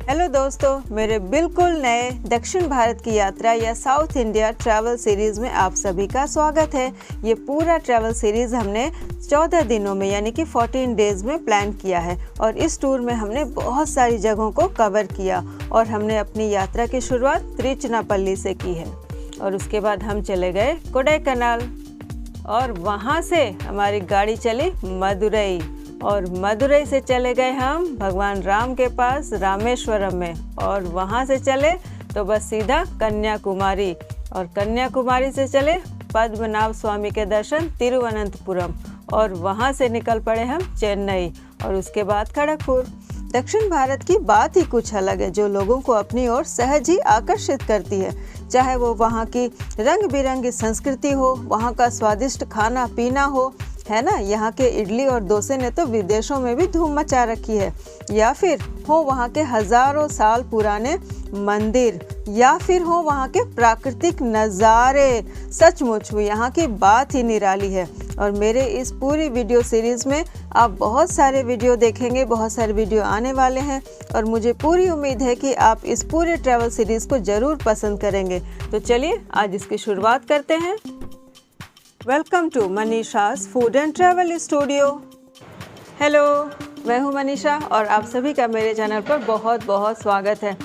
Hello दोस्तों, मेरे बिल्कुल नए दक्षिण भारत की यात्रा या साउथ इंडिया ट्रैवल सीरीज़ में आप सभी का स्वागत है। ये पूरा ट्रैवल सीरीज़ हमने 14 दिनों में यानी कि 14 डेज़ में प्लान किया है और इस टूर में हमने बहुत सारी जगहों को कवर किया और हमने अपनी यात्रा की शुरुआत तिरुचिरापल्ली से की है और उसके बाद हम चले गए कोडाईकनाल और वहाँ से हमारी गाड़ी चली मदुरई और मदुरई से चले गए हम भगवान राम के पास रामेश्वरम में और वहाँ से चले तो बस सीधा कन्याकुमारी और कन्याकुमारी से चले पद्मनाभ स्वामी के दर्शन तिरुवनंतपुरम और वहाँ से निकल पड़े हम चेन्नई और उसके बाद खड़गपुर। दक्षिण भारत की बात ही कुछ अलग है जो लोगों को अपनी ओर सहज ही आकर्षित करती है, चाहे वो वहाँ की रंग बिरंगी संस्कृति हो, वहाँ का स्वादिष्ट खाना पीना हो, है ना। यहाँ के इडली और डोसे ने तो विदेशों में भी धूम मचा रखी है, या फिर हो वहाँ के हज़ारों साल पुराने मंदिर, या फिर हो वहाँ के प्राकृतिक नज़ारे। सचमुच यहाँ की बात ही निराली है और मेरे इस पूरी वीडियो सीरीज़ में आप बहुत सारे वीडियो देखेंगे, बहुत सारे वीडियो आने वाले हैं और मुझे पूरी उम्मीद है कि आप इस पूरे ट्रैवल सीरीज़ को ज़रूर पसंद करेंगे। तो चलिए आज इसकी शुरुआत करते हैं। Welcome to Manisha's food and travel studio. Hello, मैं हूँ मनीषा और आप सभी का मेरे चैनल पर बहुत बहुत स्वागत है।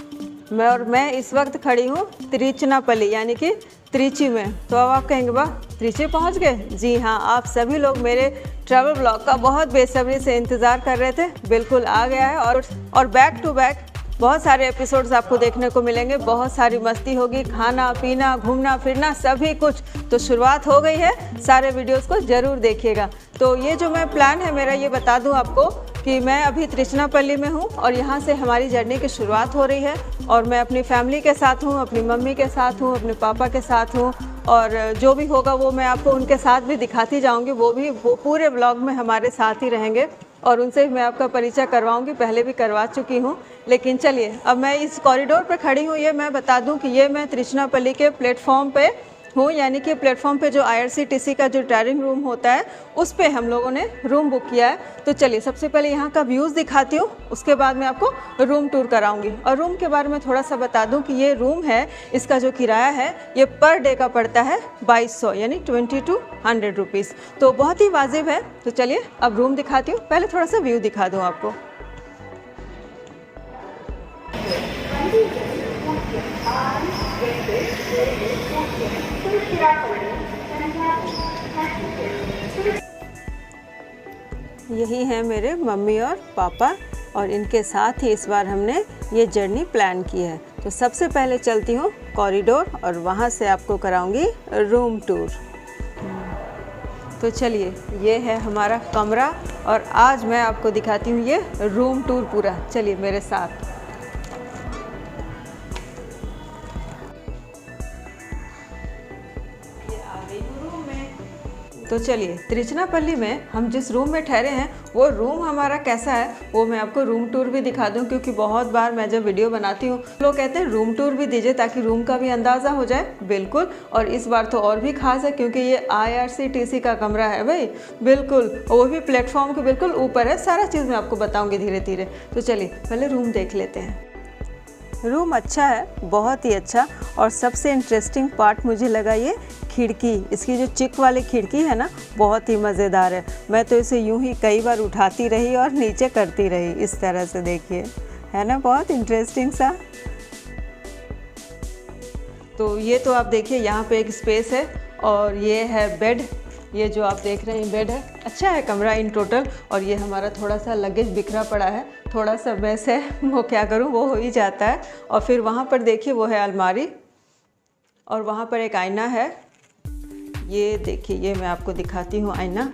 मैं इस वक्त खड़ी हूँ तिरुचिरापल्ली यानी कि त्रिची में। तो अब आप कहेंगे वाह, त्रिची पहुँच गए? जी हाँ, आप सभी लोग मेरे ट्रैवल ब्लॉग का बहुत बेसब्री से इंतज़ार कर रहे थे। बिल्कुल आ गया है और बैक टू बैक बहुत सारे एपिसोड्स आपको देखने को मिलेंगे, बहुत सारी मस्ती होगी, खाना पीना घूमना फिरना सभी कुछ। तो शुरुआत हो गई है, सारे वीडियोस को ज़रूर देखिएगा। तो ये जो मैं प्लान है मेरा, ये बता दूं आपको कि मैं अभी तिरुचिरापल्ली में हूँ और यहाँ से हमारी जर्नी की शुरुआत हो रही है और मैं अपनी फैमिली के साथ हूँ, अपनी मम्मी के साथ हूँ, अपने पापा के साथ हूँ और जो भी होगा वो मैं आपको उनके साथ भी दिखाती जाऊँगी। वो पूरे ब्लॉग में हमारे साथ ही रहेंगे और उनसे मैं आपका परिचय करवाऊंगी, पहले भी करवा चुकी हूं। लेकिन चलिए, अब मैं इस कॉरिडोर पर खड़ी हूं। ये मैं बता दूं कि ये मैं तिरुचिरापल्ली के प्लेटफॉर्म पे हूँ, यानी कि प्लेटफॉर्म पे जो IRCTC का जो ट्रेनिंग रूम होता है उस पे हम लोगों ने रूम बुक किया है। तो चलिए सबसे पहले यहाँ का व्यूज़ दिखाती हूँ, उसके बाद मैं आपको रूम टूर कराऊंगी। और रूम के बारे में थोड़ा सा बता दूँ कि ये रूम है, इसका जो किराया है ये पर डे का पड़ता है 2200 यानी 2200 रुपीज़। तो बहुत ही वाजिब है। तो चलिए अब रूम दिखाती हूँ, पहले थोड़ा सा व्यू दिखा दूँ आपको। यही हैं मेरे मम्मी और पापा और इनके साथ ही इस बार हमने ये जर्नी प्लान की है। तो सबसे पहले चलती हूँ कॉरिडोर और वहाँ से आपको कराऊंगी रूम टूर। तो चलिए, ये है हमारा कमरा और आज मैं आपको दिखाती हूँ ये रूम टूर पूरा। चलिए मेरे साथ। तो चलिए, तिरुचिरापल्ली में हम जिस रूम में ठहरे हैं वो रूम हमारा कैसा है वो मैं आपको रूम टूर भी दिखा दूं, क्योंकि बहुत बार मैं जब वीडियो बनाती हूँ लोग कहते हैं रूम टूर भी दीजिए ताकि रूम का भी अंदाज़ा हो जाए। बिल्कुल, और इस बार तो और भी खास है क्योंकि ये IRCTC का कमरा है भाई, बिल्कुल, वो भी प्लेटफॉर्म के बिल्कुल ऊपर है। सारा चीज़ मैं आपको बताऊँगी धीरे धीरे। तो चलिए पहले रूम देख लेते हैं। रूम अच्छा है, बहुत ही अच्छा। और सबसे इंटरेस्टिंग पार्ट मुझे लगा ये खिड़की, इसकी जो चिक वाली खिड़की है ना, बहुत ही मज़ेदार है। मैं तो इसे यूं ही कई बार उठाती रही और नीचे करती रही, इस तरह से देखिए, है ना, बहुत इंटरेस्टिंग सा। तो ये तो आप देखिए यहाँ पे एक स्पेस है और ये है बेड। ये जो आप देख रहे हैं बेड है, अच्छा है कमरा इन टोटल। और ये हमारा थोड़ा सा लगेज बिखरा पड़ा है, थोड़ा सा मैस है, वो क्या करूँ, वो हो ही जाता है। और फिर वहाँ पर देखिए वो है अलमारी और वहाँ पर एक आईना है। ये देखिए, ये मैं आपको दिखाती हूँ आईना।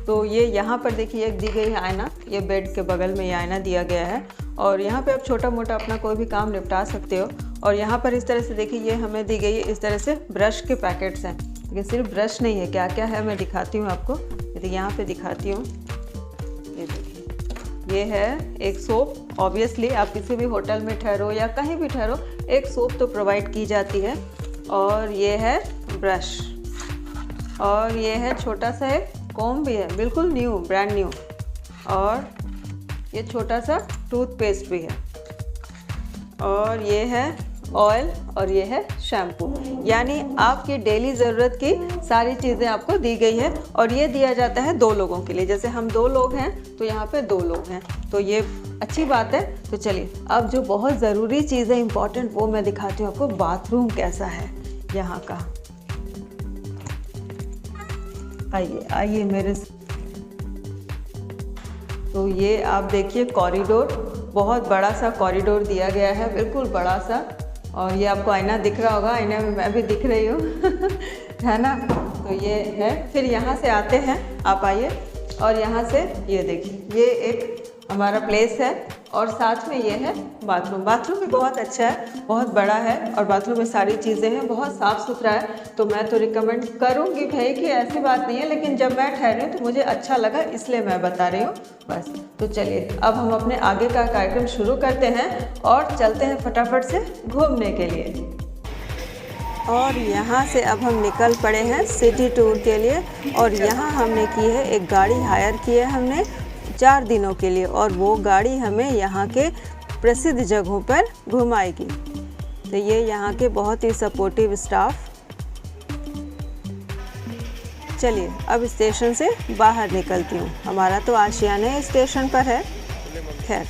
तो ये यहाँ पर देखिए एक दी गई है आईना, ये बेड के बगल में ये आईना दिया गया है और यहाँ पे आप छोटा मोटा अपना कोई भी काम निपटा सकते हो। और यहाँ पर इस तरह से देखिए ये हमें दी गई है इस तरह से ब्रश के पैकेट्स हैं। ये सिर्फ ब्रश नहीं है, क्या क्या है मैं दिखाती हूँ आपको। यदि यहाँ पे दिखाती हूँ, ये देखिए, ये है एक सोप। ऑब्वियसली आप किसी भी होटल में ठहरो या कहीं भी ठहरो, एक सोप तो प्रोवाइड की जाती है। और ये है ब्रश और ये है छोटा सा एक कॉम भी है, बिल्कुल न्यू, ब्रांड न्यू। और ये छोटा सा टूथपेस्ट भी है। और ये है ऑयल और ये है शैम्पू, यानी आपकी डेली ज़रूरत की सारी चीज़ें आपको दी गई है। और ये दिया जाता है 2 लोगों के लिए, जैसे हम 2 लोग हैं तो यहाँ पे 2 लोग हैं, तो ये अच्छी बात है। तो चलिए अब जो बहुत ज़रूरी चीज़ है इम्पॉर्टेंट, वो मैं दिखाती हूँ आपको। बाथरूम कैसा है यहाँ का, आइए आइए मेरे। तो ये आप देखिए कॉरिडोर, बहुत बड़ा सा कॉरिडोर दिया गया है, बिल्कुल बड़ा सा। और ये आपको आईना दिख रहा होगा, आईने में मैं भी दिख रही हूँ है ना। तो ये है, फिर यहाँ से आते हैं, आप आइए। और यहाँ से ये देखिए, ये एक हमारा प्लेस है और साथ में ये है बाथरूम। बाथरूम भी बहुत अच्छा है, बहुत बड़ा है और बाथरूम में सारी चीज़ें हैं, बहुत साफ़ सुथरा है। तो मैं तो रिकमेंड करूँगी भाई कि ऐसी बात नहीं है, लेकिन जब मैं ठहरी हूँ तो मुझे अच्छा लगा, इसलिए मैं बता रही हूँ बस। तो चलिए अब हम अपने आगे का कार्यक्रम शुरू करते हैं और चलते हैं फटाफट से घूमने के लिए। और यहाँ से अब हम निकल पड़े हैं सिटी टूर के लिए। और यहाँ हमने की है एक गाड़ी हायर की है हमने 4 दिनों के लिए, और वो गाड़ी हमें यहाँ के प्रसिद्ध जगहों पर घुमाएगी। तो ये यहाँ के बहुत ही सपोर्टिव स्टाफ। चलिए अब स्टेशन से बाहर निकलती हूँ, हमारा तो आशियाना स्टेशन पर है। खैर,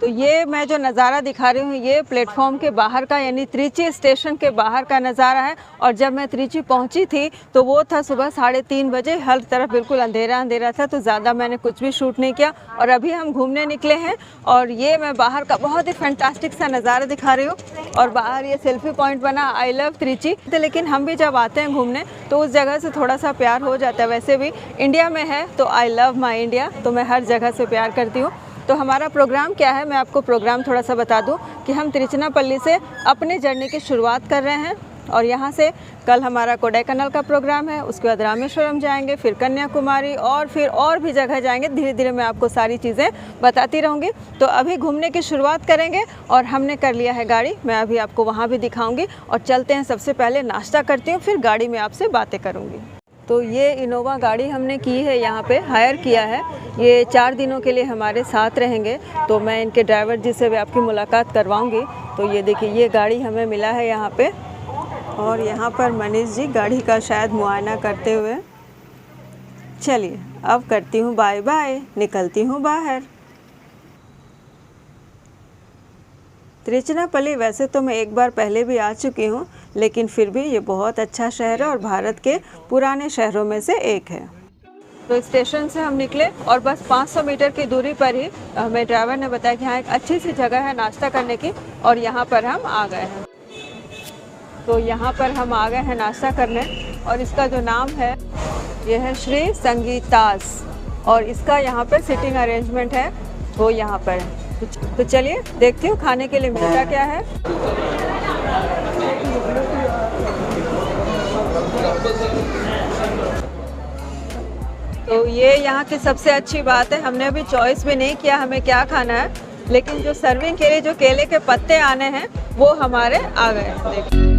तो ये मैं जो नज़ारा दिखा रही हूँ ये प्लेटफॉर्म के बाहर का, यानी त्रिची स्टेशन के बाहर का नज़ारा है। और जब मैं त्रिची पहुँची थी तो वो था सुबह 3:30 बजे, हर तरफ बिल्कुल अंधेरा अंधेरा था, तो ज़्यादा मैंने कुछ भी शूट नहीं किया। और अभी हम घूमने निकले हैं और ये मैं बाहर का बहुत ही फैंटास्टिक सा नज़ारा दिखा रही हूँ। और बाहर ये सेल्फी पॉइंट बना, आई लव त्रिची। लेकिन हम भी जब आते हैं घूमने तो उस जगह से थोड़ा सा प्यार हो जाता है। वैसे भी इंडिया में है तो आई लव माई इंडिया, तो मैं हर जगह से प्यार करती हूँ। तो हमारा प्रोग्राम क्या है, मैं आपको प्रोग्राम थोड़ा सा बता दूं कि हम तिरुचिरापल्ली से अपने जर्नी की शुरुआत कर रहे हैं। और यहाँ से कल हमारा कोडाईकनाल का प्रोग्राम है, उसके बाद रामेश्वरम जाएंगे, फिर कन्याकुमारी और फिर और भी जगह जाएंगे। धीरे धीरे मैं आपको सारी चीज़ें बताती रहूँगी। तो अभी घूमने की शुरुआत करेंगे और हमने कर लिया है गाड़ी, मैं अभी आपको वहाँ भी दिखाऊँगी। और चलते हैं, सबसे पहले नाश्ता करती हूँ, फिर गाड़ी में आपसे बातें करूँगी। तो ये इनोवा गाड़ी हमने की है, यहाँ पे हायर किया है। ये 4 दिनों के लिए हमारे साथ रहेंगे, तो मैं इनके ड्राइवर जी से भी आपकी मुलाकात करवाऊंगी। तो ये देखिए, ये गाड़ी हमें मिला है यहाँ पे। और यहाँ पर मनीष जी गाड़ी का शायद मुआयना करते हुए। चलिए अब करती हूँ बाय बाय, निकलती हूँ बाहर। तिरुचिरापल्ली वैसे तो मैं एक बार पहले भी आ चुकी हूँ, लेकिन फिर भी ये बहुत अच्छा शहर है और भारत के पुराने शहरों में से एक है। तो स्टेशन से हम निकले और बस 500 मीटर की दूरी पर ही हमें ड्राइवर ने बताया कि यहाँ एक अच्छी सी जगह है नाश्ता करने की, और यहाँ पर हम आ गए हैं। तो यहाँ पर हम आ गए हैं नाश्ता करने, और इसका जो नाम है ये है श्री संगीतास, और इसका यहाँ पर सिटिंग अरेंजमेंट है वो यहाँ पर है। तो चलिए देखती हूँ खाने के लिए मिलता क्या है। तो ये यहाँ की सबसे अच्छी बात है, हमने अभी चॉइस भी नहीं किया हमें क्या खाना है, लेकिन जो सर्विंग के लिए जो केले के पत्ते आने हैं वो हमारे आ गए हैं।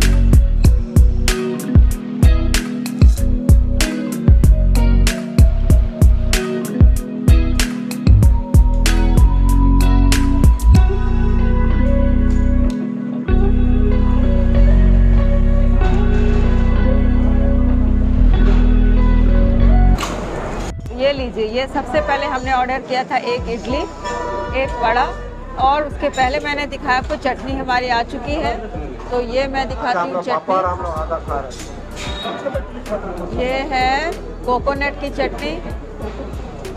देखिए लीजिए, ये सबसे पहले हमने ऑर्डर किया था एक इडली, एक वड़ा, और उसके पहले मैंने दिखाया आपको चटनी हमारी आ चुकी है। तो ये मैं दिखाती हूँ चटनी, ये है कोकोनट की चटनी,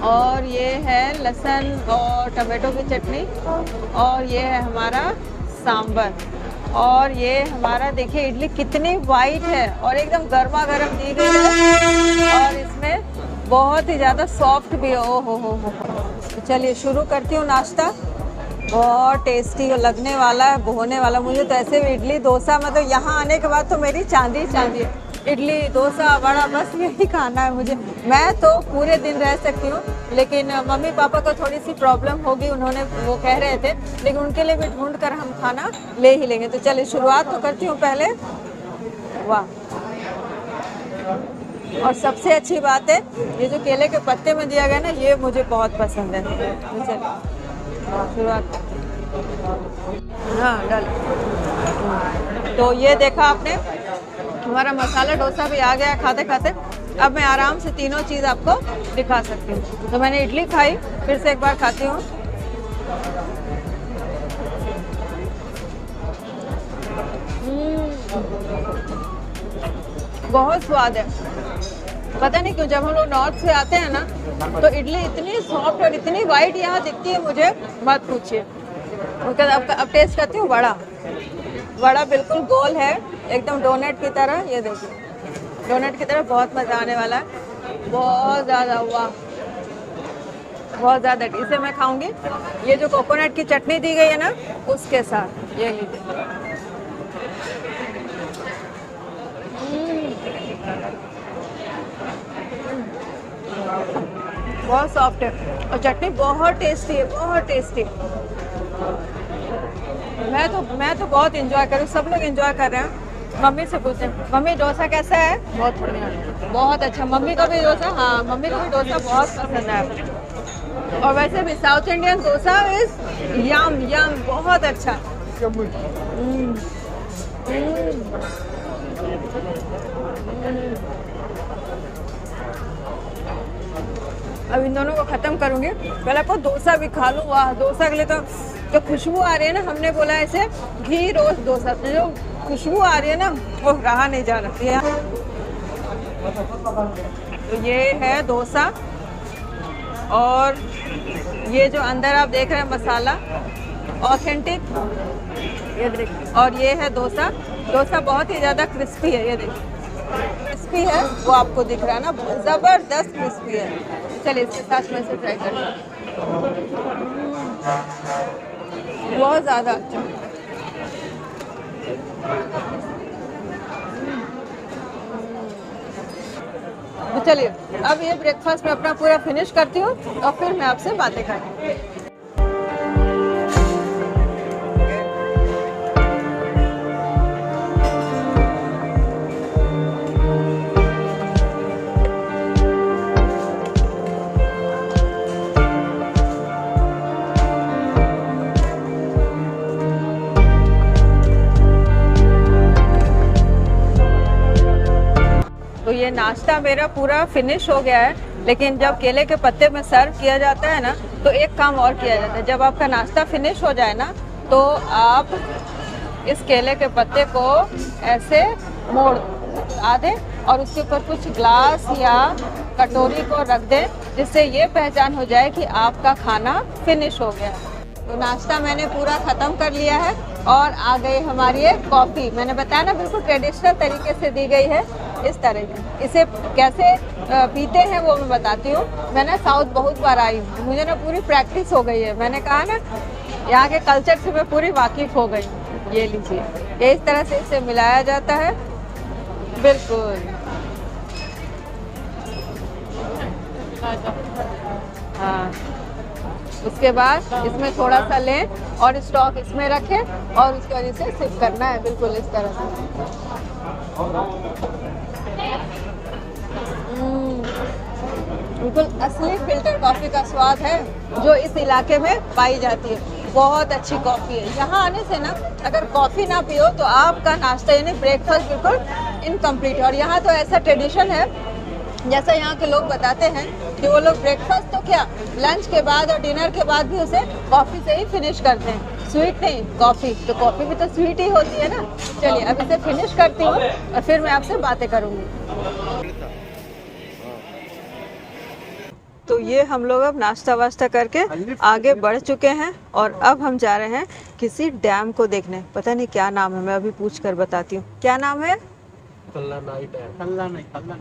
और ये है लहसुन और टमाटो की चटनी, और ये है हमारा सांभर। और ये हमारा देखिए इडली कितनी वाइट है और एकदम गर्मा गर्म दी गई है, और इसमें बहुत ही ज़्यादा सॉफ्ट भी है। ओ हो। तो चलिए शुरू करती हूँ नाश्ता। बहुत टेस्टी लगने वाला है, होने वाला। मुझे तो ऐसे भी इडली डोसा, मतलब यहाँ आने के बाद तो मेरी चांदी है। इडली डोसा वड़ा बस यही खाना है मुझे। मैं तो पूरे दिन रह सकती हूँ, लेकिन मम्मी पापा को थोड़ी सी प्रॉब्लम होगी, उन्होंने वो कह रहे थे, लेकिन उनके लिए भी ढूंढ कर हम खाना ले ही लेंगे। तो चलिए शुरुआत तो करती हूँ पहले। वाह, और सबसे अच्छी बात है ये जो केले के पत्ते में दिया गया ना, ये मुझे बहुत पसंद है। तो चलिए शुरुआत करते हैं। हाँ डाल। तो ये देखा आपने, हमारा मसाला डोसा भी आ गया खाते खाते। अब मैं आराम से तीनों चीज़ आपको दिखा सकती हूँ। तो मैंने इडली खाई, फिर से एक बार खाती हूँ। बहुत स्वाद है। पता नहीं क्यों जब हम लोग नॉर्थ से आते हैं ना, तो इडली इतनी सॉफ्ट और इतनी वाइट यहाँ दिखती है, मुझे मत पूछिए। उसके अब टेस्ट करती हूँ वड़ा। वड़ा बिल्कुल गोल है, एकदम डोनट की तरह। ये देखिए डोनट की तरह, बहुत मज़ा आने वाला है, बहुत ज़्यादा। वाह, बहुत ज़्यादा। इसे मैं खाऊंगी ये जो कोकोनट की चटनी दी गई है ना, उसके साथ। ये लीजिए। बहुत सॉफ्ट है और चटनी बहुत टेस्टी है, बहुत टेस्टी। मैं तो बहुत इंजॉय कर रही हूँ, सब लोग इंजॉय कर रहे हैं। मम्मी से पूछते हैं, मम्मी डोसा कैसा है? बहुत बढ़िया, बहुत अच्छा। मम्मी का भी डोसा, हाँ मम्मी का भी डोसा बहुत पसंद है। और वैसे भी साउथ इंडियन डोसा इज यम यम, बहुत अच्छा। अब इन दोनों को ख़त्म करूँगी, पहले आपको डोसा भी खा लूँ। वाह, डोसा के लिए तो जो खुशबू आ रही है ना, हमने बोला ऐसे घी रोस्ट डोसा, तो जो खुशबू आ रही है ना, वो रहा नहीं जा रही है। तो ये है डोसा, और ये जो अंदर आप देख रहे हैं मसाला ऑथेंटिक, ये देखिए। और ये है डोसा। डोसा बहुत ही ज़्यादा क्रिस्पी है, ये देखिए क्रिस्पी है, वो आपको दिख रहा है ना, ज़बरदस्त क्रिस्पी है। चलिए इसके साथ में से ट्राई करते हैं। बहुत ज़्यादा अच्छा। तो चलिए अब ये ब्रेकफास्ट में अपना पूरा फिनिश करती हूँ और फिर मैं आपसे बातें करती हूँ। ये नाश्ता मेरा पूरा फिनिश हो गया है, लेकिन जब केले के पत्ते में सर्व किया जाता है ना, तो एक काम और किया जाता है। जब आपका नाश्ता फिनिश हो जाए ना, तो आप इस केले के पत्ते को ऐसे मोड़ आधे और उसके ऊपर कुछ ग्लास या कटोरी को रख दें, जिससे ये पहचान हो जाए कि आपका खाना फिनिश हो गया। तो नाश्ता मैंने पूरा ख़त्म कर लिया है और आ गई हमारी एक कॉफ़ी। मैंने बताया ना, बिल्कुल ट्रेडिशनल तरीके से दी गई है, इस तरह की। इसे कैसे पीते हैं वो मैं बताती हूँ। मैं ना साउथ बहुत बार आई हूँ, मुझे ना पूरी प्रैक्टिस हो गई है। मैंने कहा ना, यहाँ के कल्चर से मैं पूरी वाकिफ़ हो गई। ये लीजिए, ये इस तरह से इसे मिलाया जाता है, बिल्कुल। हाँ, उसके बाद इसमें थोड़ा सा लें और स्टॉक इसमें रखें और उसके वजह से सिप करना है, बिल्कुल इस तरह से। बिल्कुल असली फिल्टर कॉफ़ी का स्वाद है जो इस इलाके में पाई जाती है। बहुत अच्छी कॉफ़ी है। यहाँ आने से ना, अगर कॉफ़ी ना पियो तो आपका नाश्ता यानी ब्रेकफास्ट बिल्कुल इनकम्प्लीट है। और यहाँ तो ऐसा ट्रेडिशन है, जैसा यहाँ के लोग बताते हैं कि वो लोग ब्रेकफास्ट तो क्या, लंच के बाद और डिनर के बाद भी उसे कॉफ़ी से ही फिनिश करते हैं। स्वीट नहीं, कॉफ़ी। तो कॉफ़ी भी तो स्वीट ही होती है ना। चलिए अब इसे फिनिश करती हूँ और फिर मैं आपसे बातें करूँगी। तो ये हम लोग अब नाश्ता वाश्ता करके आगे बढ़ चुके हैं और अब हम जा रहे हैं किसी डैम को देखने। पता नहीं क्या नाम है, मैं अभी पूछ कर बताती हूँ। क्या नाम है?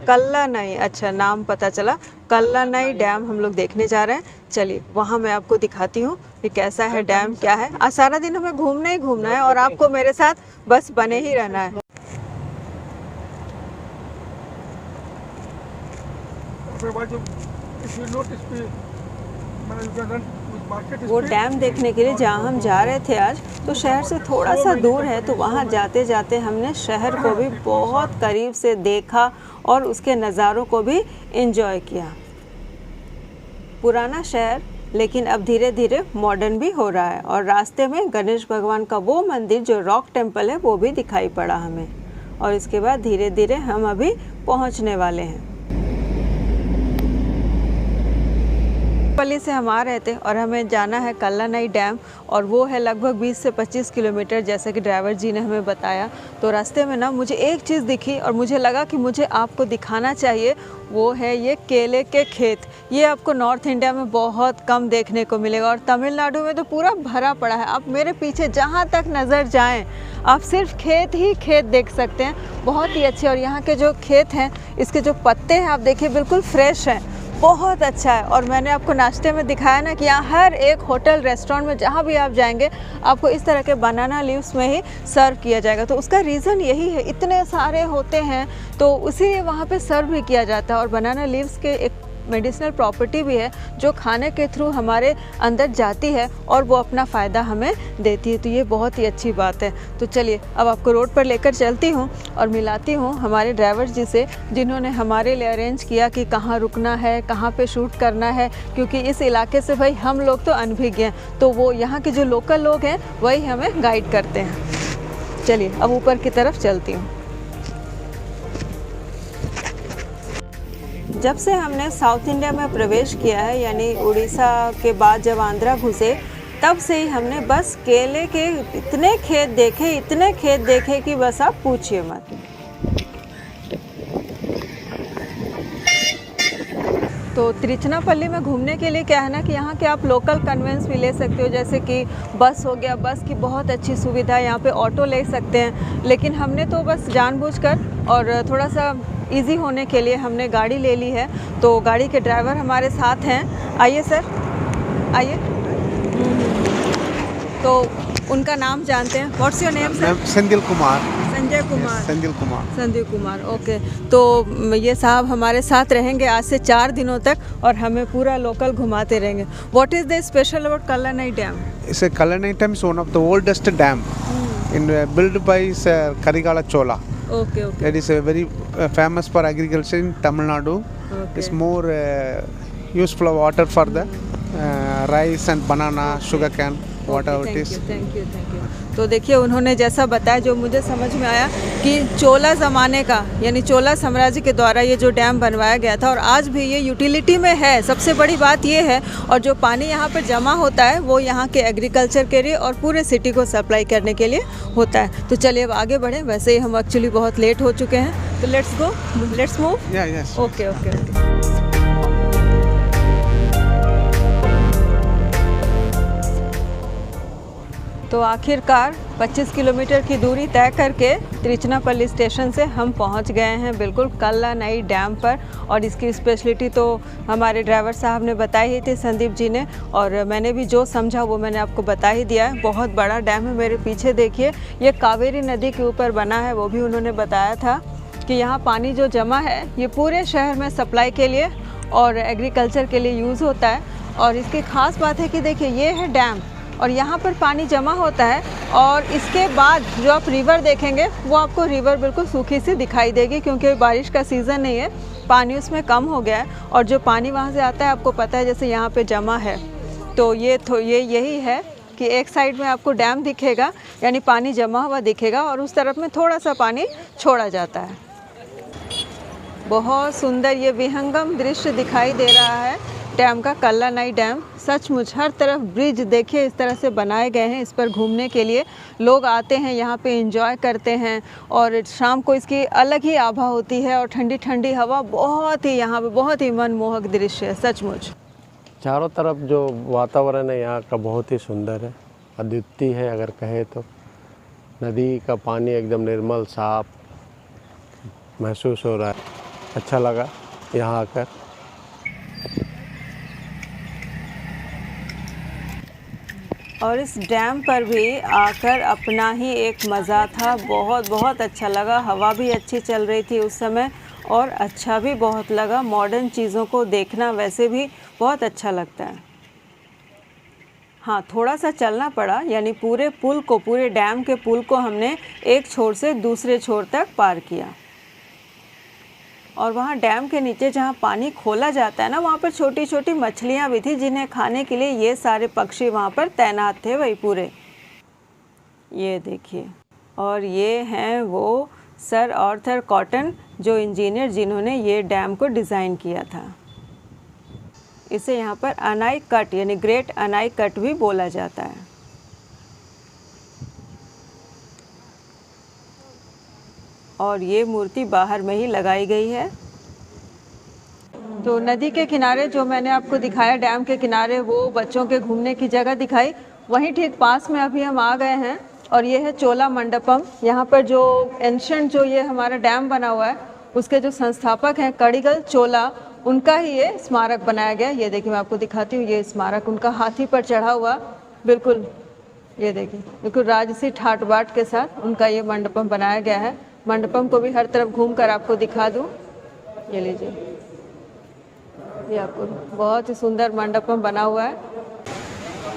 कल्लानाई। अच्छा, नाम पता चला। कल्लानाई डैम हम लोग देखने जा रहे हैं। चलिए वहाँ मैं आपको दिखाती हूँ कि कैसा है डैम, क्या है। आज सारा दिन हमें घूमना ही घूमना है और आपको मेरे साथ बस बने ही रहना है। वो डैम देखने के लिए जहाँ हम जा रहे थे आज, तो शहर से थोड़ा सा दूर है, तो वहाँ जाते जाते हमने शहर को भी बहुत करीब से देखा और उसके नज़ारों को भी एंजॉय किया। पुराना शहर लेकिन अब धीरे धीरे मॉडर्न भी हो रहा है। और रास्ते में गणेश भगवान का वो मंदिर जो रॉक टेम्पल है वो भी दिखाई पड़ा हमें। और इसके बाद धीरे धीरे हम अभी पहुंचने वाले हैं। पल्ली से हम आ रहे थे और हमें जाना है कल्लानाई डैम, और वो है लगभग 20 से 25 किलोमीटर, जैसा कि ड्राइवर जी ने हमें बताया। तो रास्ते में ना मुझे एक चीज़ दिखी और मुझे लगा कि मुझे आपको दिखाना चाहिए, वो है ये केले के खेत। ये आपको नॉर्थ इंडिया में बहुत कम देखने को मिलेगा और तमिलनाडु में तो पूरा भरा पड़ा है। आप मेरे पीछे जहाँ तक नज़र जाएं आप सिर्फ खेत ही खेत देख सकते हैं, बहुत ही अच्छे। और यहाँ के जो खेत हैं इसके जो पत्ते हैं आप देखिए बिल्कुल फ्रेश हैं, बहुत अच्छा है। और मैंने आपको नाश्ते में दिखाया ना कि यहाँ हर एक होटल रेस्टोरेंट में जहाँ भी आप जाएंगे आपको इस तरह के बनाना लीव्स में ही सर्व किया जाएगा। तो उसका रीज़न यही है, इतने सारे होते हैं तो इसीलिए वहाँ पे सर्व भी किया जाता है। और बनाना लीव्स के एक मेडिसिनल प्रॉपर्टी भी है जो खाने के थ्रू हमारे अंदर जाती है और वो अपना फ़ायदा हमें देती है। तो ये बहुत ही अच्छी बात है। तो चलिए अब आपको रोड पर लेकर चलती हूँ और मिलाती हूँ हमारे ड्राइवर जी से, जिन्होंने हमारे लिए अरेंज किया कि कहाँ रुकना है, कहाँ पे शूट करना है, क्योंकि इस इलाके से भाई हम लोग तो अनभिज्ञ हैं, तो वो यहाँ के जो लोकल लोग हैं वही हमें गाइड करते हैं। चलिए अब ऊपर की तरफ चलती हूँ। जब से हमने साउथ इंडिया में प्रवेश किया है, यानी उड़ीसा के बाद जब आंध्रा घुसे, तब से ही हमने बस केले के इतने खेत देखे कि बस आप पूछिए मत। तो तिरुचनापल्ली में घूमने के लिए क्या है ना कि यहाँ के आप लोकल कन्वेंस भी ले सकते हो, जैसे कि बस हो गया, बस की बहुत अच्छी सुविधा है, यहाँ पे ऑटो ले सकते हैं। लेकिन हमने तो बस जानबूझकर और थोड़ा सा इजी होने के लिए हमने गाड़ी ले ली है। तो गाड़ी के ड्राइवर हमारे साथ हैं, आइए सर आइए। तो उनका नाम जानते हैं। What's your name sir? Sandil Kumar. Sanjay Kumar. Sandil Kumar. Sandeep Kumar, okay. तो ये साहब हमारे साथ रहेंगे आज से 4 दिनों तक और हमें पूरा लोकल घुमाते रहेंगे। What is the special about Kallanai dam? It's a Kallanai Dam is one of the oldest dam built by Karigala Chola. Okay, okay. That is very famous for agriculture in Tamil Nadu. Okay. It's more useful water for the rice and banana, sugarcane, whatever it is. Thank you. तो देखिए उन्होंने जैसा बताया जो मुझे समझ में आया कि चोला ज़माने का, यानी चोला साम्राज्य के द्वारा ये जो डैम बनवाया गया था और आज भी ये यूटिलिटी में है। सबसे बड़ी बात ये है, और जो पानी यहाँ पर जमा होता है वो यहाँ के एग्रीकल्चर के लिए और पूरे सिटी को सप्लाई करने के लिए होता है। तो चलिए अब आगे बढ़ें, वैसे ही हम एक्चुअली बहुत लेट हो चुके हैं, तो लेट्स मूव। Yes. ओके। तो आखिरकार 25 किलोमीटर की दूरी तय करके तिरुचनापल्ली स्टेशन से हम पहुंच गए हैं बिल्कुल कल्लानाई डैम पर। और इसकी स्पेशलिटी तो हमारे ड्राइवर साहब ने बताई ही थी, संदीप जी ने, और मैंने भी जो समझा वो मैंने आपको बता ही दिया है। बहुत बड़ा डैम है। मेरे पीछे देखिए ये कावेरी नदी के ऊपर बना है, वो भी उन्होंने बताया था कि यहाँ पानी जो जमा है ये पूरे शहर में सप्लाई के लिए और एग्रीकल्चर के लिए यूज़ होता है। और इसकी ख़ास बात है कि देखिए ये है डैम और यहाँ पर पानी जमा होता है, और इसके बाद जो आप रिवर देखेंगे वो आपको रिवर बिल्कुल सूखी सी दिखाई देगी, क्योंकि बारिश का सीज़न नहीं है, पानी उसमें कम हो गया है। और जो पानी वहाँ से आता है आपको पता है जैसे यहाँ पे जमा है, तो यही है कि एक साइड में आपको डैम दिखेगा यानी पानी जमा हुआ दिखेगा और उस तरफ में थोड़ा सा पानी छोड़ा जाता है। बहुत सुंदर ये विहंगम दृश्य दिखाई दे रहा है डैम का, कल्लानाई डैम। सचमुच हर तरफ ब्रिज देखिए इस तरह से बनाए गए हैं, इस पर घूमने के लिए लोग आते हैं, यहाँ पे एंजॉय करते हैं। और शाम को इसकी अलग ही आभा होती है और ठंडी ठंडी हवा, बहुत ही यहाँ पे बहुत ही मनमोहक दृश्य है सचमुच। चारों तरफ जो वातावरण है यहाँ का बहुत ही सुंदर है, अद्वितीय है अगर कहे तो। नदी का पानी एकदम निर्मल साफ महसूस हो रहा है, अच्छा लगा यहाँ आकर। और इस डैम पर भी आकर अपना ही एक मज़ा था, बहुत अच्छा लगा। हवा भी अच्छी चल रही थी उस समय और अच्छा भी बहुत लगा। मॉडर्न चीज़ों को देखना वैसे भी बहुत अच्छा लगता है। हाँ, थोड़ा सा चलना पड़ा, यानी पूरे डैम के पुल को हमने एक छोर से दूसरे छोर तक पार किया। और वहाँ डैम के नीचे जहाँ पानी खोला जाता है ना, वहाँ पर छोटी छोटी मछलियाँ भी थी जिन्हें खाने के लिए ये सारे पक्षी वहाँ पर तैनात थे वही पूरे। ये देखिए, और ये हैं वो सर आर्थर कॉटन, जो इंजीनियर जिन्होंने ये डैम को डिज़ाइन किया था। इसे यहाँ पर अनाई कट यानी ग्रेट अनाई कट भी बोला जाता है। और ये मूर्ति बाहर में ही लगाई गई है। तो नदी के किनारे जो मैंने आपको दिखाया डैम के किनारे, वो बच्चों के घूमने की जगह दिखाई, वहीं ठीक पास में अभी हम आ गए हैं और ये है चोला मंडपम। यहाँ पर जो एंशंट जो ये हमारा डैम बना हुआ है, उसके जो संस्थापक हैं कड़िगल चोला, उनका ही ये स्मारक बनाया गया। ये देखिए मैं आपको दिखाती हूँ, ये स्मारक उनका हाथी पर चढ़ा हुआ, बिल्कुल ये देखिए बिल्कुल राजसी ठाट बाट के साथ उनका ये मंडपम बनाया गया है। मंडपम को भी हर तरफ घूम कर आपको दिखा दूँ। ये लीजिए, ये आपको बहुत ही सुंदर मंडपम बना हुआ है।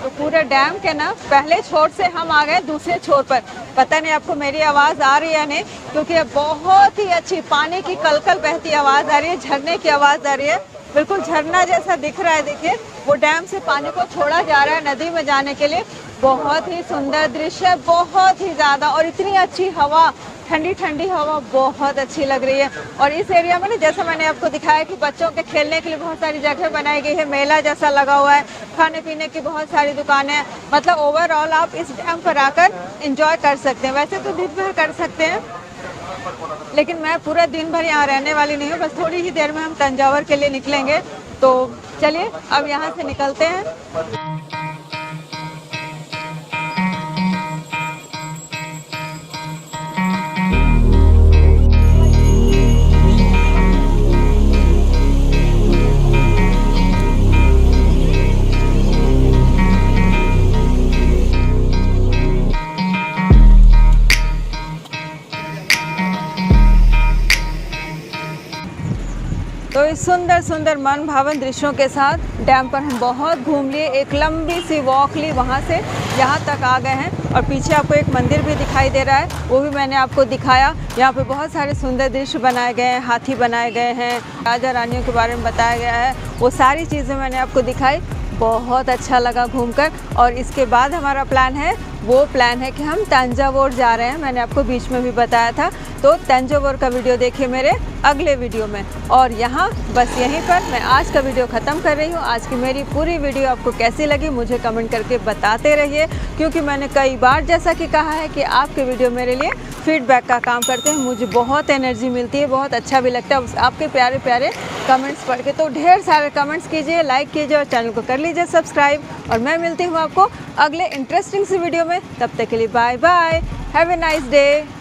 तो पूरे डैम के ना पहले छोर से हम आ गए दूसरे छोर पर। पता नहीं आपको मेरी आवाज़ आ रही है नहीं, क्योंकि बहुत ही अच्छी पानी की कलकल बहती आवाज़ आ रही है, झरने की आवाज़ आ रही है, बिल्कुल झरना जैसा दिख रहा है। देखिए वो डैम से पानी को छोड़ा जा रहा है नदी में जाने के लिए। बहुत ही सुंदर दृश्य, बहुत ही ज़्यादा, और इतनी अच्छी हवा, ठंडी ठंडी हवा बहुत अच्छी लग रही है। और इस एरिया में ना, जैसा मैंने आपको दिखाया कि बच्चों के खेलने के लिए बहुत सारी जगह बनाई गई है, मेला जैसा लगा हुआ है, खाने पीने की बहुत सारी दुकानें हैं। मतलब ओवरऑल आप इस डैम पर आकर एंजॉय कर सकते हैं। वैसे तो दिन भर कर सकते हैं, लेकिन मैं पूरा दिन भर यहाँ रहने वाली नहीं हूँ, बस थोड़ी ही देर में हम तंजावर के लिए निकलेंगे। तो चलिए अब यहाँ से निकलते हैं। तो इस सुंदर सुंदर मन भावन दृश्यों के साथ डैम पर हम बहुत घूम लिए। एक लंबी सी वॉक ली, वहाँ से यहाँ तक आ गए हैं। और पीछे आपको एक मंदिर भी दिखाई दे रहा है, वो भी मैंने आपको दिखाया। यहाँ पे बहुत सारे सुंदर दृश्य बनाए गए हैं, हाथी बनाए गए हैं, राजा रानियों के बारे में बताया गया है, वो सारी चीज़ें मैंने आपको दिखाई। बहुत अच्छा लगा घूमकर। और इसके बाद हमारा प्लान है कि हम तंजावुर जा रहे हैं। मैंने आपको बीच में भी बताया था। तो तंजावुर का वीडियो देखिए मेरे अगले वीडियो में। और यहाँ बस यहीं पर मैं आज का वीडियो ख़त्म कर रही हूँ। आज की मेरी पूरी वीडियो आपको कैसी लगी मुझे कमेंट करके बताते रहिए, क्योंकि मैंने कई बार जैसा कि कहा है कि आपके वीडियो मेरे लिए फीडबैक का काम करते हैं। मुझे बहुत एनर्जी मिलती है, बहुत अच्छा भी लगता है आपके प्यारे प्यारे कमेंट्स पढ़ के। तो ढेर सारे कमेंट्स कीजिए, लाइक कीजिए और चैनल को कर लीजिए सब्सक्राइब। और मैं मिलती हूँ आपको अगले इंटरेस्टिंग सी वीडियो में। तब तक के लिए bye bye, have a nice day.